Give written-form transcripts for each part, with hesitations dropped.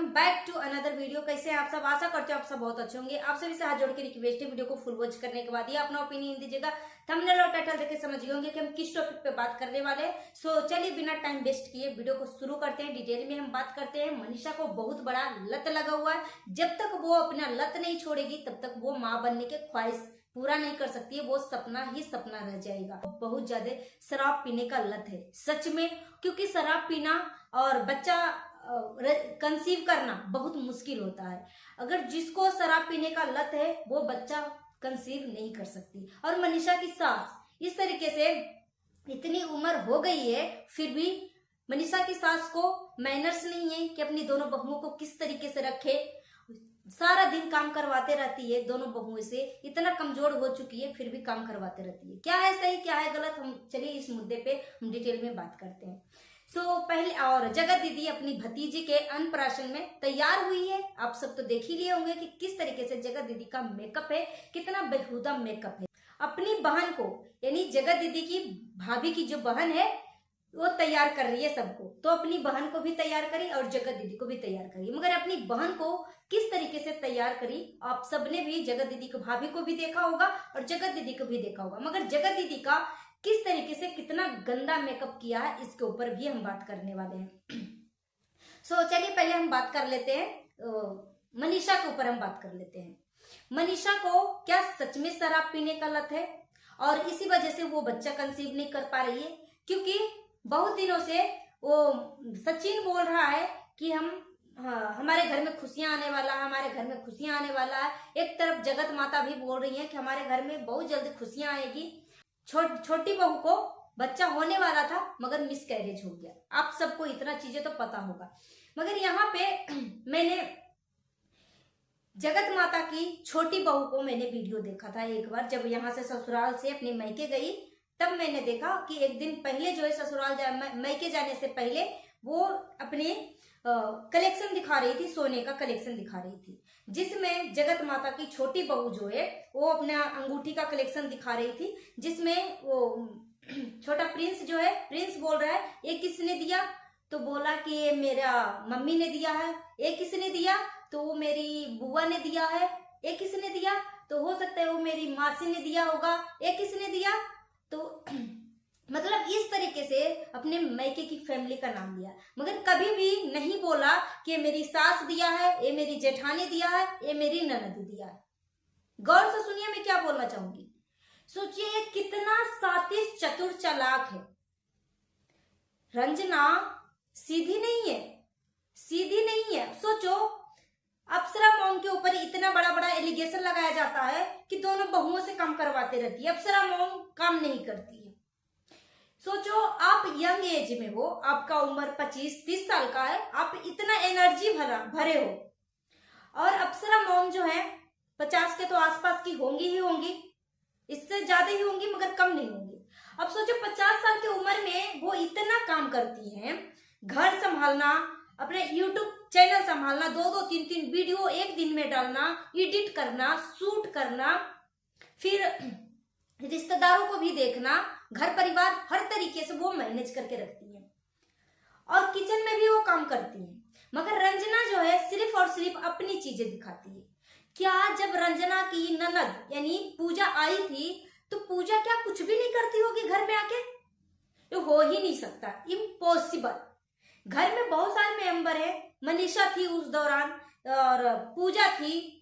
Back to another video. कैसे हैं आप सब? आशा करते हो आप सब बहुत अच्छे होंगे। आप सभी से हाथ जोड़ के रिक्वेस्ट है, वीडियो को फुल वॉच करने के बाद ये अपना ओपिनियन दीजिएगा। थंबनेल और टाइटल देख के समझ गए होंगे कि हम किस टॉपिक पे बात करने वाले हैं। सो चलिए बिना टाइम वेस्ट किए वीडियो को शुरू करते हैं। डिटेल में हम बात करते हैं। मनीषा को बहुत बड़ा लत लगा हुआ है। जब तक वो अपना लत नहीं छोड़ेगी तब तक वो माँ बनने के ख्वाहिश पूरा नहीं कर सकती है। वो सपना ही सपना रह जाएगा। बहुत ज्यादा शराब पीने का लत है सच में, क्योंकि शराब पीना और बच्चा कंसीव करना बहुत मुश्किल होता है। अगर जिसको शराब पीने का लत है वो बच्चा कंसीव नहीं कर सकती। और मनीषा की सास इस तरीके से, इतनी उम्र हो गई है फिर भी मनीषा की सास को मैनर्स नहीं है कि अपनी दोनों बहुओं को किस तरीके से रखे। सारा दिन काम करवाते रहती है दोनों बहुओं से, इतना कमजोर हो चुकी है फिर भी काम करवाते रहती है। क्या है सही क्या है गलत, हम चलिए इस मुद्दे पे हम डिटेल में बात करते हैं। पहले और जगत दीदी अपनी भतीजी के अन्नप्राशन में तैयार हुई है। आप सब तो देख ही लिए होंगे कि किस तरीके से जगत दीदी का मेकअप है, कितना बेहुदा मेकअप है। अपनी बहन को यानी जगत दीदी की भाभी की जो बहन है वो तैयार कर रही है सबको, तो अपनी बहन को भी तैयार करी और जगत दीदी को भी तैयार करी। मगर अपनी बहन को किस तरीके से तैयार करी आप सबने भी जगत दीदी को भाभी को भी देखा होगा और जगत दीदी को भी देखा होगा। मगर जगत दीदी का किस तरीके से कितना गंदा मेकअप किया है इसके ऊपर भी हम बात करने वाले हैं। चलिए पहले हम बात कर लेते हैं मनीषा के ऊपर हम बात कर लेते हैं। मनीषा को क्या सच में शराब पीने का लत है और इसी वजह से वो बच्चा कंसीव नहीं कर पा रही है? क्योंकि बहुत दिनों से वो सचिन बोल रहा है कि हमारे घर में खुशियां आने वाला है, हमारे घर में खुशियां आने वाला है। एक तरफ जगत माता भी बोल रही है कि हमारे घर में बहुत जल्दी खुशियां आएगी। छोटी बहू को बच्चा होने वाला था मगर मिसकैरेज हो गया। आप सबको इतना चीजें तो पता होगा। मगर यहाँ पे मैंने जगत माता की छोटी बहू को मैंने वीडियो देखा था एक बार, जब यहाँ से ससुराल से अपने मैके गई तब मैंने देखा कि एक दिन पहले जो है ससुराल मैके जाने से पहले वो अपने कलेक्शन दिखा रही थी, सोने का कलेक्शन दिखा रही थी, जिसमें जगत माता की छोटी बहू जो है वो अपना अंगूठी का कलेक्शन दिखा रही थी, जिसमें वो छोटा प्रिंस जो है, प्रिंस बोल रहा है ये किसने दिया? तो बोला कि ये मेरा मम्मी ने दिया है। ये किसने दिया? तो वो मेरी बुआ ने दिया है। ये किसने दिया? तो हो सकता है वो मेरी मासी ने दिया होगा। ये किसने दिया? तो मतलब इस तरीके से अपने मैके की फैमिली का नाम लिया, मगर कभी भी नहीं बोला कि ये मेरी सास दिया है, ये मेरी जेठानी दिया है, ये मेरी ननद दिया है। गौर से सुनिए मैं क्या बोलना चाहूंगी। सोचिए ये कितना सातिश चतुर चालाक है। रंजना सीधी नहीं है, सीधी नहीं है। सोचो अप्सरा मॉम के ऊपर इतना बड़ा बड़ा एलिगेशन लगाया जाता है कि दोनों बहुओं से काम करवाते रहती है। अप्सरा मॉम काम नहीं करती है। सोचो आप यंग एज में हो, आपका उम्र 25-30 साल का है, आप इतना एनर्जी भरे हो और अप्सरा मॉम जो है 50 के तो आसपास की होंगी ही होंगी, इससे ज्यादा ही होंगी मगर कम नहीं होंगी। अब सोचो 50 साल की उम्र में वो इतना काम करती हैं, घर संभालना, अपने YouTube चैनल संभालना, 2-2, 3-3 वीडियो एक दिन में डालना, एडिट करना, शूट करना, फिर रिश्तेदारों को भी देखना, घर परिवार हर तरीके से वो मैनेज करके रखती है और किचन में भी वो काम करती है। मगर रंजना जो है सिर्फ और सिर्फ अपनी चीजें दिखाती है। क्या जब रंजना की ननद यानी पूजा आई थी तो पूजा क्या कुछ भी नहीं करती होगी घर में आके? ये हो ही नहीं सकता, इम्पॉसिबल। घर में बहुत सारे मेंबर है, मनीषा थी उस दौरान और पूजा थी,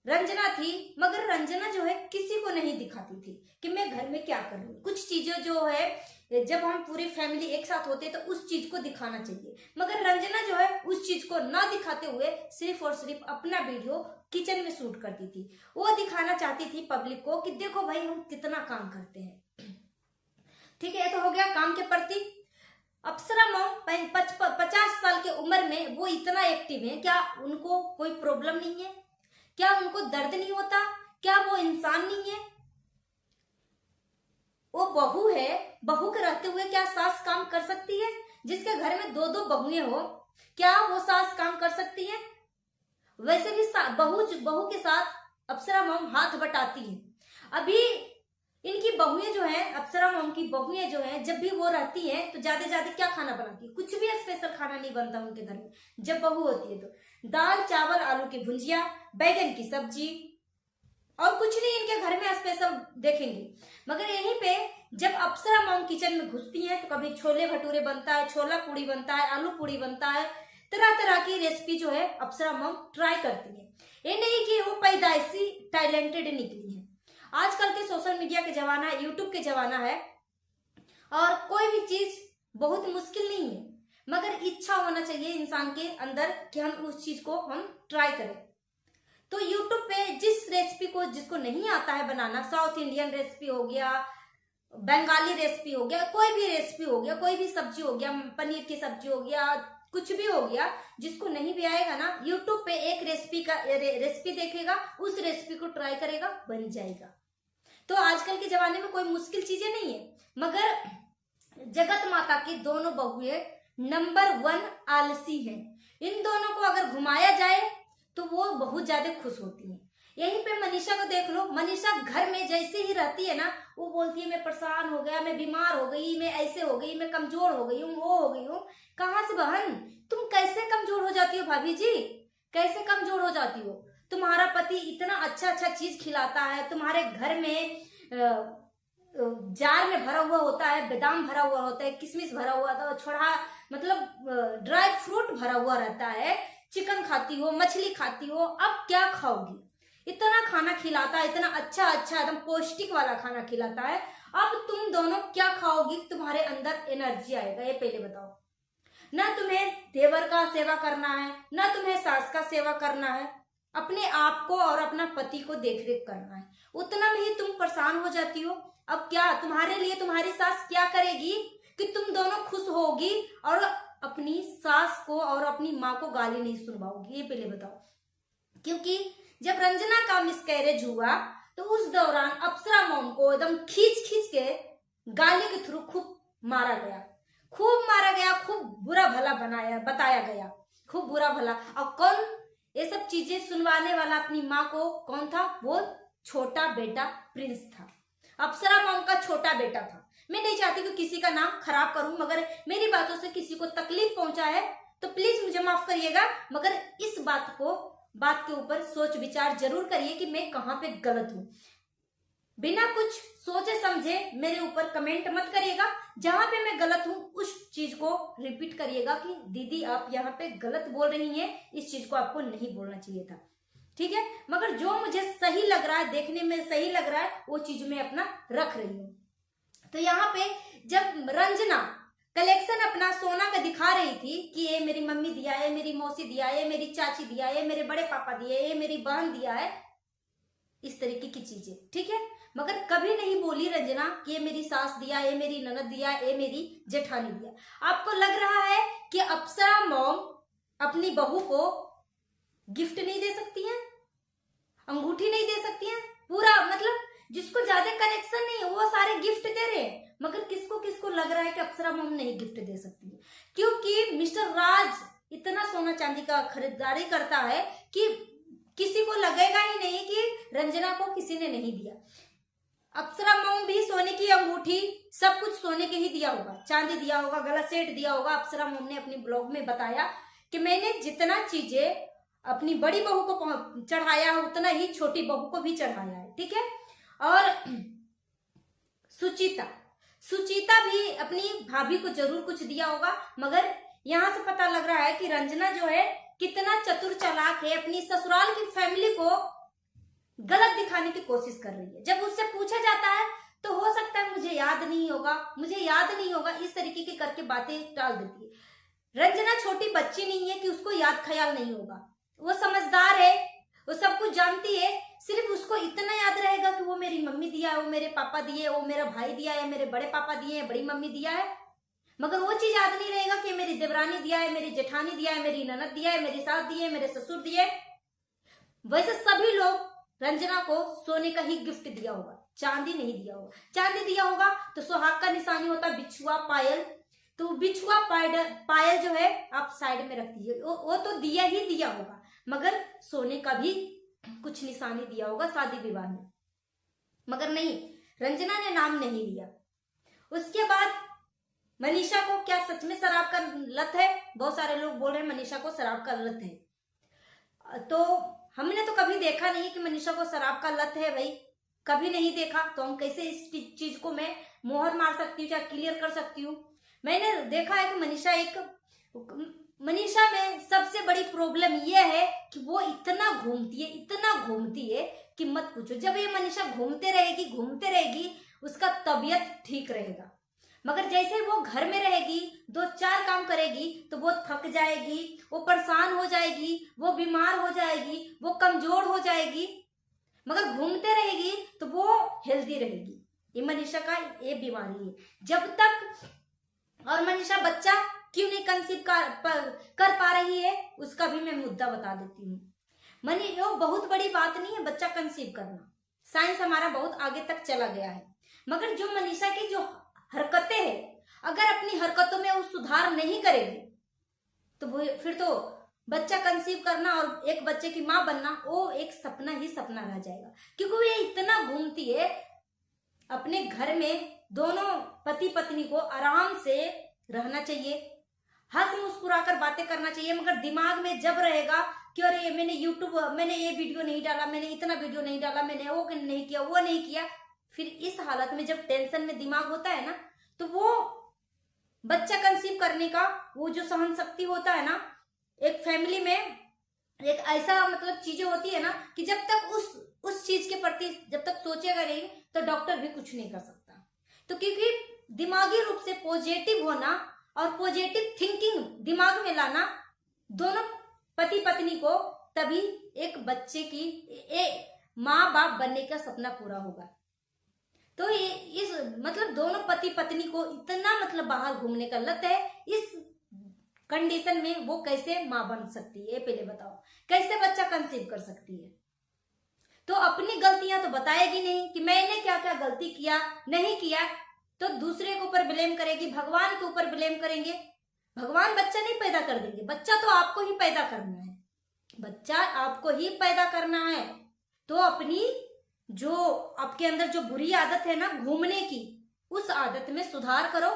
रंजना थी, मगर रंजना जो है किसी को नहीं दिखाती थी कि मैं घर में क्या कर रही हूँ। कुछ चीजें जो है जब हम पूरी फैमिली एक साथ होते हैं तो उस चीज को दिखाना चाहिए, मगर रंजना जो है उस चीज को ना दिखाते हुए सिर्फ और सिर्फ अपना वीडियो किचन में शूट करती थी। वो दिखाना चाहती थी पब्लिक को कि देखो भाई हम कितना काम करते हैं। ठीक है, तो हो गया काम के प्रति। अप्सरा मॉम 50 साल के उम्र में वो इतना एक्टिव है, क्या उनको कोई प्रॉब्लम नहीं है? क्या उनको दर्द नहीं होता? क्या वो इंसान नहीं है? वो बहू है, बहू के रहते हुए क्या सास काम कर सकती है? जिसके घर में 2-2 बहुएं हो, क्या वो सास काम कर सकती है? वैसे भी बहू के साथ अप्सरा मॉम हाथ बटाती है। अभी इनकी बहुएं जो हैं, अप्सरा मॉम की बहुएं जो हैं, जब भी वो रहती हैं तो ज्यादा ज्यादा क्या खाना बनाती है, कुछ भी स्पेशल खाना नहीं बनता उनके घर में। जब बहू होती है तो दाल चावल आलू की भुजिया बैगन की सब्जी और कुछ नहीं इनके घर में स्पेशल देखेंगे। मगर यहीं पे जब अप्सरा मॉम किचन में घुसती हैं तो कभी छोले भटूरे बनता है, छोला पूड़ी बनता है, आलू पूड़ी बनता है, तरह तरह की रेसिपी जो है अप्सरा मॉम ट्राई करती है। ये नहीं कि वो पैदाइशी टैलेंटेड निकली है। आजकल के सोशल मीडिया के जमाना है, यूट्यूब के जमाना है और कोई भी चीज बहुत मुश्किल नहीं है, मगर इच्छा होना चाहिए इंसान के अंदर कि हम उस चीज को हम ट्राई करें। तो यूट्यूब पे जिस रेसिपी को जिसको नहीं आता है बनाना, साउथ इंडियन रेसिपी हो गया, बंगाली रेसिपी हो गया, कोई भी रेसिपी हो गया, कोई भी सब्जी हो गया, पनीर की सब्जी हो गया, कुछ भी हो गया, जिसको नहीं भी आएगा ना, यूट्यूब पे एक रेसिपी देखेगा, उस रेसिपी को ट्राई करेगा, बन जाएगा। तो आजकल के जमाने में कोई मुश्किल चीजें नहीं है। मगर जगत माता की दोनों बहुएं नंबर 1 आलसी हैं। इन दोनों को अगर घुमाया जाए तो वो बहुत ज्यादा खुश होती हैं। यहीं पे मनीषा को देख लो, मनीषा घर में जैसे ही रहती है ना, वो बोलती है मैं परेशान हो गया, मैं बीमार हो गई, मैं ऐसे हो गई, मैं कमजोर हो गई हूँ, वो हो गई हूँ। कहाँ से बहन, तुम कैसे कमजोर हो जाती हो भाभी जी, कैसे कमजोर हो जाती हो? तुम्हारा पति इतना अच्छा अच्छा चीज खिलाता है, तुम्हारे घर में जार में भरा हुआ होता है, बादाम भरा हुआ होता है, किशमिश भरा हुआ होता है, छोड़ा मतलब ड्राई फ्रूट भरा हुआ रहता है, चिकन खाती हो, मछली खाती हो, अब क्या खाओगी? इतना खाना खिलाता है, इतना अच्छा अच्छा एकदम पौष्टिक वाला खाना खिलाता है, अब तुम दोनों क्या खाओगी? तुम्हारे अंदर एनर्जी आएगा? ये पहले बताओ। ना तुम्हें देवर का सेवा करना है, ना तुम्हें सास का सेवा करना है, अपने आप को और अपना पति को देख रेख करना है, उतना में ही तुम परेशान हो जाती हो। अब क्या तुम्हारे लिए तुम्हारी सास क्या करेगी कि तुम दोनों खुश होगी और अपनी सास को और अपनी माँ को गाली नहीं सुनवाओगी? ये पहले बताओ। क्योंकि जब रंजना का मिसकैरेज हुआ तो उस दौरान अप्सरा मॉम को एकदम खींच खींच के गाली के थ्रू खूब मारा गया, खूब मारा गया, खूब बुरा भला बताया गया, खूब बुरा भला। और कौन ये सब चीजें सुनवाने वाला अपनी माँ को कौन था? वो छोटा बेटा प्रिंस था, अप्सरा मॉम का छोटा बेटा था। मैं नहीं चाहती कि किसी का नाम खराब करूं, मगर मेरी बातों से किसी को तकलीफ पहुंचा है तो प्लीज मुझे माफ करिएगा, मगर इस बात के ऊपर सोच विचार जरूर करिए कि मैं कहाँ पे गलत हूँ। बिना कुछ सोचे समझे मेरे ऊपर कमेंट मत करिएगा, जहां पे मैं गलत हूं उस चीज को रिपीट करिएगा कि दीदी आप यहाँ पे गलत बोल रही हैं, इस चीज को आपको नहीं बोलना चाहिए था, ठीक है? मगर जो मुझे सही लग रहा है, देखने में सही लग रहा है, वो चीज मैं अपना रख रही हूँ। तो यहाँ पे जब रंजना कलेक्शन अपना सोना का दिखा रही थी कि ये मेरी मम्मी दिया है, मेरी मौसी दिया है, मेरी चाची दिया है, मेरे बड़े पापा दिए है, मेरी बहन दिया है, इस तरीके की चीजें, ठीक है? मगर कभी नहीं बोली रंजना कि ये मेरी सास दिया, ये मेरी ननद दिया, ये मेरी जेठानी दिया। आपको लग रहा है कि अप्सरा मॉम अपनी बहू को गिफ्ट नहीं दे सकती हैं, अंगूठी नहीं दे सकती हैं? पूरा मतलब जिसको ज्यादा कनेक्शन नहीं है वो सारे गिफ्ट दे रहे हैं, मगर किसको किसको लग रहा है कि अप्सरा मॉम नहीं गिफ्ट दे सकती है? क्योंकि मिस्टर राज इतना सोना चांदी का खरीदारी करता है कि किसी को लगेगा ही नहीं कि रंजना को किसी ने नहीं दिया। अप्सरा मॉम भी सोने की अंगूठी सब कुछ सोने के ही दिया होगा, चांदी दिया होगा, गला सेट दिया होगा। अप्सरा मॉम ने अपनी ब्लॉग में बताया कि मैंने जितना चीजें अपनी बड़ी बहू को चढ़ाया है उतना ही छोटी बहू को भी चढ़ाया है, ठीक है? और सुचिता भी अपनी भाभी को जरूर कुछ दिया होगा, मगर यहाँ से पता लग रहा है कि रंजना जो है कितना चतुर चालाक है, अपनी ससुराल की फैमिली को गलत दिखाने की कोशिश कर रही है। जब उससे पूछा जाता है तो हो सकता है मुझे याद नहीं होगा, इस तरीके की करके बातें टाल देती है। रंजना छोटी बच्ची नहीं है कि उसको याद ख्याल नहीं होगा, वो समझदार है, वो सब कुछ जानती है। सिर्फ उसको इतना याद रहेगा कि वो मेरी मम्मी दिया है, वो मेरे पापा दिए, वो मेरा भाई दिया है, मेरे बड़े पापा दिए, बड़ी मम्मी दिया है, मगर वो चीज याद नहीं रहेगा कि मेरी देवरानी दिया है, मेरी जेठानी दिया है, मेरी ननद दिया है, मेरी सास दी है, मेरे ससुर दिए। वैसे सभी लोग रंजना को सोने का ही गिफ्ट दिया होगा, चांदी नहीं दिया होगा। चांदी दिया होगा तो सुहाग का निशानी होता बिछुआ पायल, तो बिछुआ पायल जो है आप साइड में रख दीजिए, वो तो दिया ही दिया होगा, मगर सोने का भी कुछ निशानी दिया होगा शादी विवाह में। मगर नहीं, रंजना ने नाम नहीं लिया। उसके बाद मनीषा को क्या सच में शराब का लत है? बहुत सारे लोग बोल रहे हैं मनीषा को शराब का लत है। तो हमने तो कभी देखा नहीं कि मनीषा को शराब का लत है, भाई कभी नहीं देखा। तो हम कैसे इस चीज को मैं मोहर मार सकती हूँ या क्लियर कर सकती हूँ? मैंने देखा है कि मनीषा में सबसे बड़ी प्रॉब्लम यह है कि वो इतना घूमती है कि मत पूछो। जब ये मनीषा घूमते रहेगी उसका तबीयत ठीक रहेगा, मगर जैसे वो घर में रहेगी, 2-4 काम करेगी तो वो थक जाएगी, वो परेशान हो जाएगी, वो बीमार हो जाएगी, वो कमजोर हो जाएगी। मगर घूमते रहेगी तो वो हेल्दी रहेगी। ये मनीषा का ये बीमारी है। जब तक और मनीषा बच्चा क्यों नहीं कंसीव कर पा रही है, उसका भी मैं मुद्दा बता देती हूँ। वो बहुत बड़ी बात नहीं है बच्चा कंसीव करना, साइंस हमारा बहुत आगे तक चला गया है। मगर जो मनीषा की जो हरकतें हैं, अगर अपनी हरकतों में वो सुधार नहीं करेगी तो फिर तो बच्चा कंसीव करना और एक बच्चे की माँ बनना वो एक सपना ही सपना रह जाएगा। क्योंकि वो इतना घूमती है अपने घर में। दोनों पति पत्नी को आराम से रहना चाहिए, हंस मुस्कुराकर बातें करना चाहिए, मगर दिमाग में जब रहेगा कि अरे मैंने ये वीडियो नहीं डाला, मैंने इतना वीडियो नहीं डाला, मैंने वो नहीं किया, वो नहीं किया, फिर इस हालत में जब टेंशन में दिमाग होता है ना, तो वो बच्चा कंसीव करने का वो जो सहन शक्ति होता है ना, एक फैमिली में एक ऐसा मतलब चीजें होती है ना कि जब तक उस चीज के प्रति जब तक सोचेगा नहीं तो डॉक्टर भी कुछ नहीं कर सकता। तो क्योंकि दिमागी रूप से पॉजिटिव होना और पॉजिटिव थिंकिंग दिमाग में लाना दोनों पति पत्नी को, तभी एक बच्चे की माँ बाप बनने का सपना पूरा होगा। तो इस मतलब दोनों पति पत्नी को इतना मतलब बाहर घूमने का लत है, इस कंडीशन में वो कैसे माँ बन सकती है? पहले बताओ, कैसे बच्चा कंसीव कर सकती है? तो अपनी गलतियां तो बताएगी नहीं कि मैंने क्या क्या गलती किया नहीं किया, तो दूसरे के ऊपर ब्लेम करेगी, भगवान के ऊपर ब्लेम करेंगे। भगवान बच्चा नहीं पैदा कर देंगे, बच्चा तो आपको ही पैदा करना है, बच्चा आपको ही पैदा करना है। तो अपनी जो आपके अंदर जो बुरी आदत है ना घूमने की, उस आदत में सुधार करो।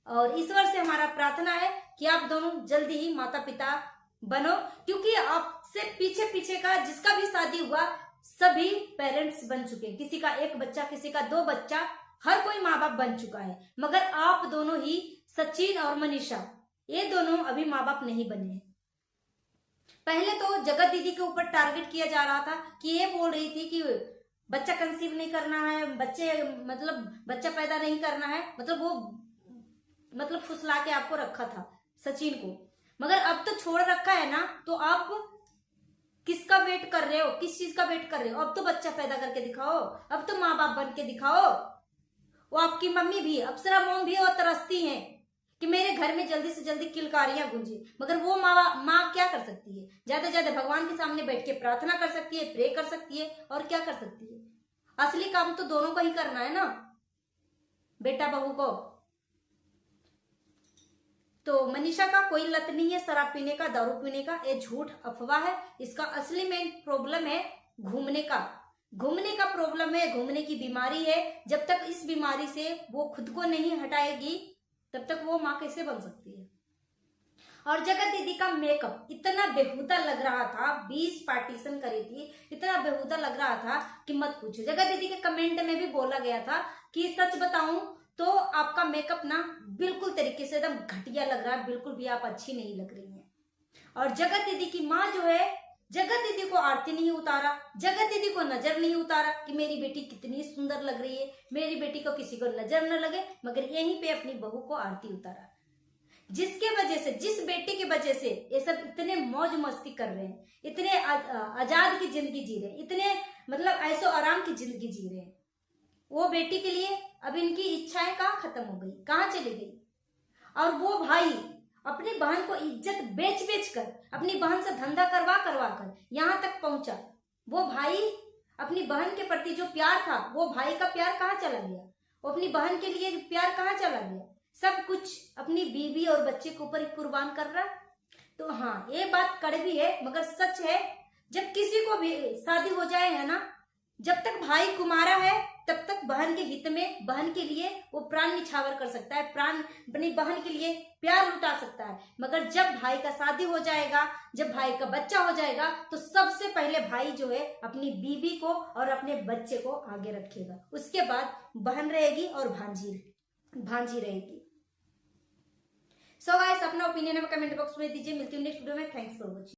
और ईश्वर से हमारा प्रार्थना है कि आप दोनों जल्दी ही माता पिता बनो, क्योंकि आपसे पीछे का जिसका भी शादी हुआ सभी पेरेंट्स बन चुके हैं। किसी का 1 बच्चा, किसी का 2 बच्चा, हर कोई माँ बाप बन चुका है। मगर आप दोनों ही, सचिन और मनीषा, ये दोनों अभी माँ बाप नहीं बने हैं। पहले तो जगत दीदी के ऊपर टारगेट किया जा रहा था कि ये बोल रही थी कि बच्चा कंसीव नहीं करना है, बच्चा पैदा नहीं करना है, वो फुसला के आपको रखा था सचिन को। मगर अब तो छोड़ रखा है ना, तो आप किसका वेट कर रहे हो? किस चीज का वेट कर रहे हो? अब तो बच्चा पैदा करके दिखाओ, अब तो माँ बाप बन के दिखाओ। वो आपकी मम्मी भी, अप्सरा मॉम भी और तरसती हैं कि मेरे घर में जल्दी से जल्दी किलकारियां गूंजे, मगर वो माँ क्या कर सकती है? ज्यादा ज्यादा भगवान के सामने बैठ के प्रार्थना कर सकती है, प्रे कर सकती है, और क्या कर सकती है? असली काम तो दोनों को ही करना है ना, बेटा बहू को। तो मनीषा का कोई लत नहीं है शराब पीने का, दारू पीने का, ये झूठ अफवाह है। इसका असली मेन प्रॉब्लम है घूमने का प्रॉब्लम है, घूमने की बीमारी है। जब तक इस बीमारी से वो खुद को नहीं हटाएगी तब तक वो माँ कैसे बन सकती है? और जगत दीदी का मेकअप इतना बेहुदा लग रहा था, 20 पार्टीशन करी थी, इतना बेहुदा लग रहा था कि मत पूछो। जगत दीदी के कमेंट में भी बोला गया था कि सच बताऊं तो आपका मेकअप ना बिल्कुल तरीके से एकदम घटिया लग रहा है, बिल्कुल भी आप अच्छी नहीं लग रही हैं। और जगत दीदी की माँ जो है, जगत दीदी को आरती नहीं उतारा, जगत दीदी को नजर नहीं उतारा कि मेरी बेटी कितनी सुंदर लग रही है, मेरी बेटी को किसी को नजर न लगे, मगर यहीं पे अपनी बहू को आरती उतारा। जिसके वजह से, जिस बेटी की वजह से ये सब इतने मौज मस्ती कर रहे हैं, इतने आजाद की जिंदगी जी रहे हैं, इतने मतलब ऐसो आराम की जिंदगी जी रहे हैं, वो बेटी के लिए अब इनकी इच्छाएं कहाँ खत्म हो गई, कहाँ चली गई? और वो भाई अपनी बहन को इज्जत बेच कर, अपनी बहन से धंधा करवा कर यहाँ तक पहुंचा। वो भाई अपनी बहन के प्रति जो प्यार था, वो भाई का प्यार कहाँ चला गया? वो अपनी बहन के लिए प्यार कहाँ चला गया? सब कुछ अपनी बीवी और बच्चे के ऊपर कुर्बान कर रहा। तो हाँ, ये बात कड़वी है मगर सच है। जब किसी को भी शादी हो जाए है ना, जब तक भाई कुमारा है तब तक बहन के हित में, बहन के लिए वो प्राण निछावर कर सकता है, प्राण अपनी बहन के लिए प्यार लुटा सकता है। मगर जब भाई का शादी हो जाएगा, जब भाई का बच्चा हो जाएगा, तो सबसे पहले भाई जो है अपनी बीवी को और अपने बच्चे को आगे रखेगा। उसके बाद बहन रहेगी और भांजी रहेगी। सो गाइस, अपना ओपिनियन हमें कमेंट बॉक्स में दीजिए। मिलती हूँ नेक्स्ट वीडियो में। Thanks for watching.